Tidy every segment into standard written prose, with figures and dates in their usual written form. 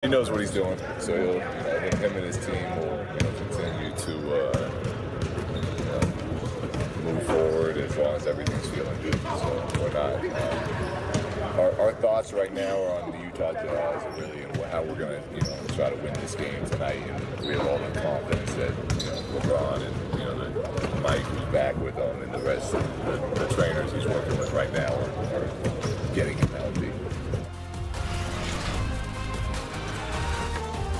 He knows what he's doing, so he'll, him and his team will, continue to move forward as long as everything's feeling good. So we're not. Our thoughts right now are on the Utah Jazz and really how we're going to, try to win this game tonight. And we have all the confidence that LeBron and the Mike who's back with them and the rest of the trainers he's working with right now are getting him healthy.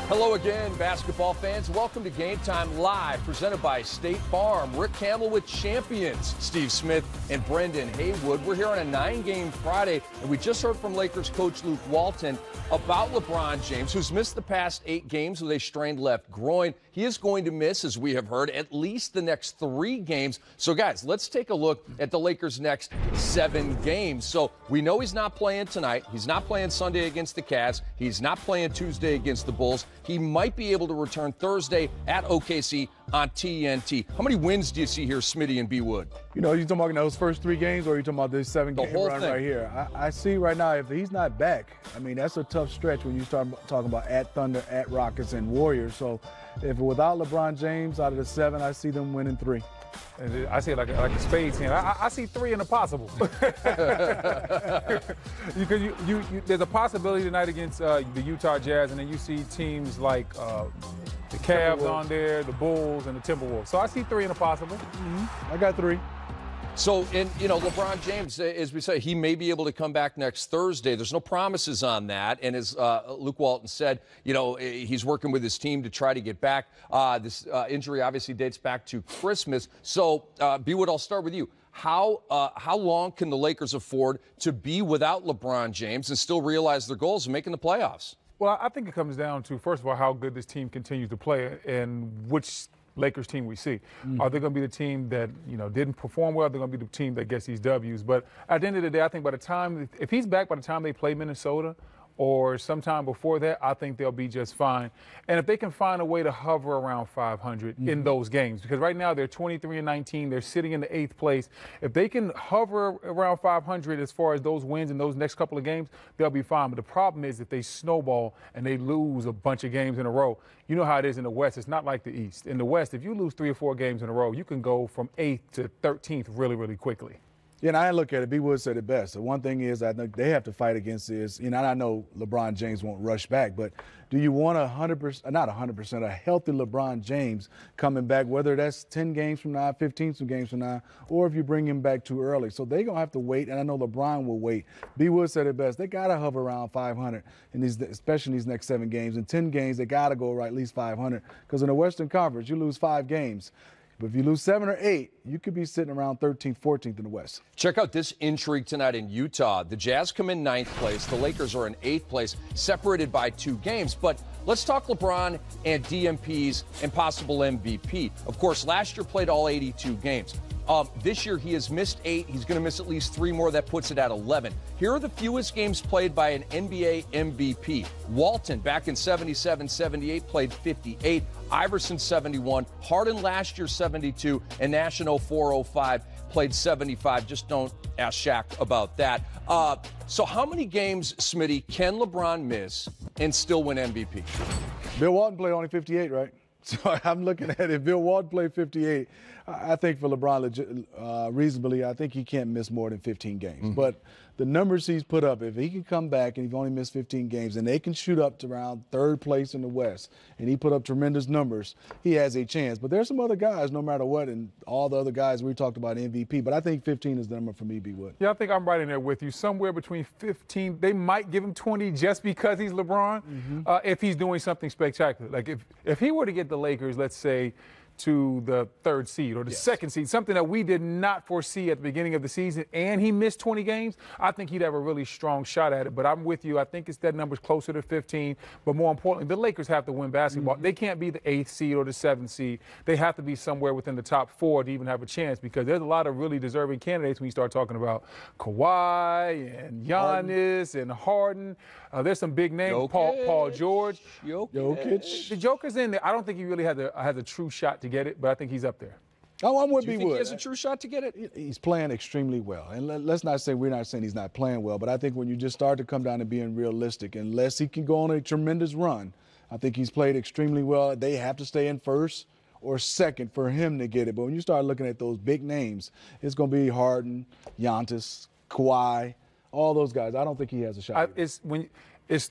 Hello again, basketball fans. Welcome to Game Time Live, presented by State Farm. Rick Campbell with champions, Steve Smith and Brendan Haywood. We're here on a 9-game Friday, and we just heard from Lakers coach Luke Walton about LeBron James, who's missed the past 8 games with a strained left groin. He is going to miss, as we have heard, at least the next 3 games. So, guys, let's take a look at the Lakers' next 7 games. So, we know he's not playing tonight. He's not playing Sunday against the Cavs. He's not playing Tuesday against the Bulls. He might be able to return Thursday at OKC on TNT. How many wins do you see here, Smitty and B. Wood? You talking about those first 3 games, or are you talking about this 7-game run thing right here? I see right now, if he's not back, that's a tough stretch when you start talking about at Thunder, at Rockets, and Warriors. So if without LeBron James, out of the 7, I see them winning 3. I see it like a spades hand. I see 3 in the possible. Because there's a possibility tonight against the Utah Jazz, and then you see teams like the Cavs on there, the Bulls, and the Timberwolves. So I see 3 in the possible. I got 3. So, LeBron James, as we say, he may be able to come back next Thursday. There's no promises on that. And as Luke Walton said, he's working with his team to try to get back. This injury obviously dates back to Christmas. So, B. Wood, I'll start with you. How long can the Lakers afford to be without LeBron James and still realize their goals of making the playoffs? Well, I think it comes down to, first of all, how good this team continues to play and which Lakers team we see. Are they going to be the team that, didn't perform well? They're going to be the team that gets these W's. But at the end of the day, I think by the time, if he's back by the time they play Minnesota or sometime before that, I think they'll be just fine. And if they can find a way to hover around 500 in those games, because right now they're 23-19, they're sitting in the 8th place. If they can hover around 500 as far as those wins in those next couple of games, they'll be fine. But the problem is if they snowball and they lose a bunch of games in a row, you know how it is in the West. It's not like the East. In the West, if you lose 3 or 4 games in a row, you can go from 8th to 13th really, really quickly. Yeah, and I look at it, B. Wood said it best. The one thing is I think they have to fight against is, and I know LeBron James won't rush back, but do you want 100%, not 100%, a healthy LeBron James coming back, whether that's 10 games from now, 15 games from now, or if you bring him back too early? So they're going to have to wait, and I know LeBron will wait. B. Wood said it best. They got to hover around 500, especially in these next 7 games. In 10 games, they got to go right at least 500, because in the Western Conference, you lose 5 games. But if you lose 7 or 8, you could be sitting around 13th, 14th in the West. Check out this intrigue tonight in Utah. The Jazz come in 9th place. The Lakers are in 8th place, separated by 2 games. But let's talk LeBron and DMPs and possible MVP. Of course, last year played all 82 games. This year he has missed 8. He's going to miss at least 3 more. That puts it at 11. Here are the fewest games played by an NBA MVP. Walton, back in 77-78, played 58. Iverson, 71. Harden last year, 72. And Nash 04-05 played 75. Just don't ask Shaq about that. So how many games, Smitty, can LeBron miss and still win MVP? Bill Walton played only 58, right? So I'm looking at it. Bill Walton played 58. I think for LeBron, reasonably, I think he can't miss more than 15 games. But the numbers he's put up, if he can come back and he's only missed 15 games and they can shoot up to around 3rd place in the West, and he put up tremendous numbers, he has a chance. But there's some other guys, no matter what, and all the other guys we talked about MVP. But I think 15 is the number for me, B. Wood. Yeah, I think I'm right in there with you. Somewhere between 15. They might give him 20 just because he's LeBron, if he's doing something spectacular. Like if he were to get the Lakers, let's say, to the 3rd seed or the 2nd seed, something that we did not foresee at the beginning of the season, and he missed 20 games, I think he'd have a really strong shot at it. But I'm with you. I think it's that number's closer to 15. But more importantly, the Lakers have to win basketball. They can't be the 8th seed or the 7th seed. They have to be somewhere within the top 4 to even have a chance, because there's a lot of really deserving candidates when you start talking about Kawhi and Giannis and Harden. There's some big names, Paul George. Jokic. The Joker's in there. I don't think he really has a true shot to get it, but I think he's up there. I'm with Do you B. think Wood. he has a true shot to get it? He's playing extremely well. And let's not say we're not saying he's not playing well, but I think when you just start to come down to being realistic, unless he can go on a tremendous run, I think he's played extremely well. They have to stay in first or second for him to get it. But when you start looking at those big names, it's going to be Harden, Giannis, Kawhi, all those guys. I don't think he has a shot.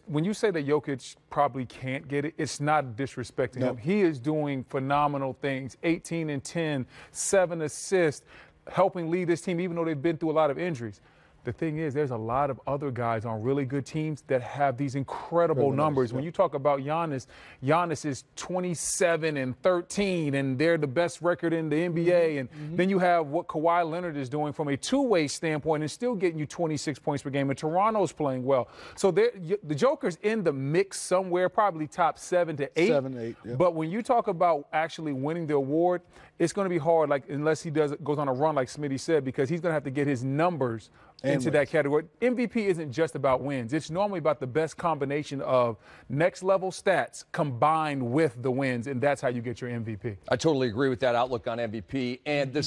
When you say that Jokic probably can't get it, it's not disrespecting him. Nope. He is doing phenomenal things. 18 and 10, 7 assists, helping lead this team even though they've been through a lot of injuries. The thing is, there's a lot of other guys on really good teams that have these incredible numbers. When you talk about Giannis, Giannis is 27 and 13, and they're the best record in the NBA. And then you have what Kawhi Leonard is doing from a two-way standpoint and still getting you 26 points per game. And Toronto's playing well. So the Joker's in the mix somewhere, probably top 7 to 8. 7, 8, yeah. But when you talk about actually winning the award, it's going to be hard, like unless he goes on a run, like Smitty said, because he's going to have to get his numbers into that category. MVP isn't just about wins. It's normally about the best combination of next-level stats combined with the wins, and that's how you get your MVP. I totally agree with that outlook on MVP. And the